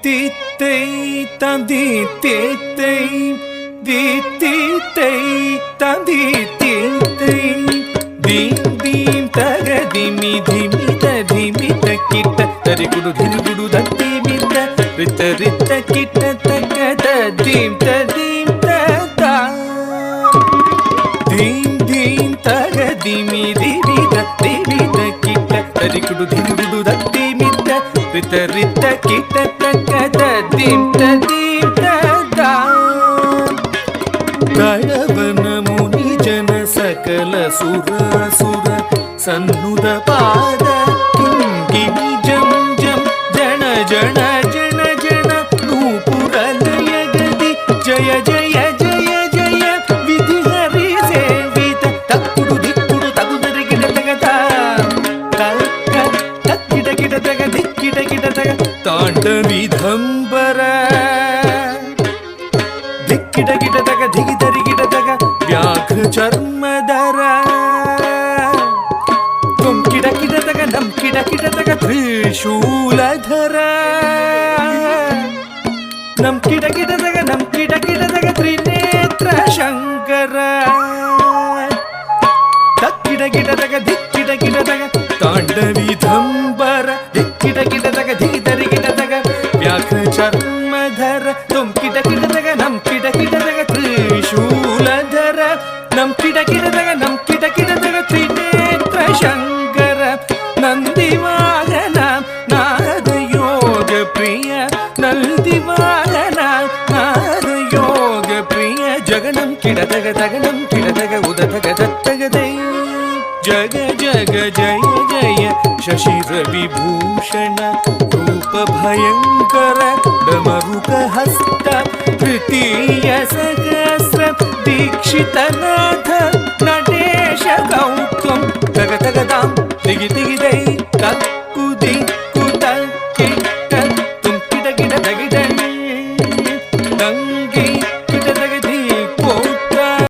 தித்தை தந்தி தேத்தை தித்தை தந்தி தேத்தை theme theme தகதிமி திமித திமித கிட்ட தரிகுடு திரிகுடு தத்திமித ரித்த ரித்த கிட்ட தகத theme ததீம் ததா தீம் தீம் தகதிமி திமித திமித கிட்ட தரிகுடு திரிகுடு தத்திமித ரித்த ரித்த கிட்ட தகத தீம் ததீம் ததா தழவன முனி ஜன ಸಕಲ ಸುರಾಸುರ ಸನ್ನುದ ಪಾದ ಕಿಂಗಿಣಿ ಜಂ ಜಂ ಜನ ಜನ ಜನ ಜನ ನೂಪುರ ಲಯ ಗದಿ ಜಯ ಜಯ ಜಯ ಜಯ ವಿಧಿ ಹರಿ ಸೇವಿತ ತಕ್ಕುಡು ದಿಕ್ಕುಡು ತಗುದರೆ ಗಿಡ ತಗದ ತಕ್ಕಿಡ ಗಿಡ ತಗ ದಿಕ್ಕಿಡ ಗಿಡ ತಗ ತಾಂಡವಿಧಂಬರ ದಿಕ್ಕಿಡ ಗಿಡ ತಗ ದಿಗಿದರಿ ಗಿಡ ತಗ ವ್ಯಾಘ್ರ ಚರ್ಮದರ ತುಂ ಕಿಡ ಕಿಡ ತಗ ನಂ ಕಿಡ ಕಿಡ ತಗ ತ್ರಿಶೂಲಧರ ನಂ ಕಿಡ ಕಿಡ ತಗ ನಂ ಕಿಡ ಕಿಡ ತಗ ತ್ರಿನೇತ್ರ ಶಂಕರ ತಕ್ಕಿಡ ಗಿಡ ತಗ ದಿಕ್ಕಿಡ ಗಿಡ ತಗ ತಾಂಡವಿಧಂಬರ ದಿಕ್ಕಿಡ ಗಿಡ ತಗ ದಿಗಿದರಿ ಗಿಡ ತಗ ವ್ಯಾಘ್ರ ಚರ್ಮಧರ ತುಂ ಕಿಡ ಕಿಡ ತಗ ನಂ ಕಿಡ ಕಿಡ ತಗ ತ್ರಿಶೂಲಧರ ನಂ ಕಿಡ ಕಿಡ ತಗ ನಂ ಕಿಡ ಕಿಡ ತಗ ತ್ರಿನೇತ್ರ ಶಂಕರ ನಂದಿವಾಹನ ನಾರದ ಯೋಗ ಪ್ರಿಯ ನಂದಿವಾಹನ ನಾರದ ಯೋಗ ಪ್ರಿಯ ಜಗನಂ ಕಿಡ ತಗ ತಗನಂ ಕಿಡ ತಗ ಉದ ತಗ ದತ್ತಗದೈ ಜಗ ಜಗ ಜಯ ಜಯ ಶಶಿರ ವಿಭೂಷಣ ರೂಪ ಭಯಂಕರ ಡಮರುಕ ಹಸ್ತ ತೃತೀಯ ಸಹಸ್ರ ದೀಕ್ಷಿತನಾಥ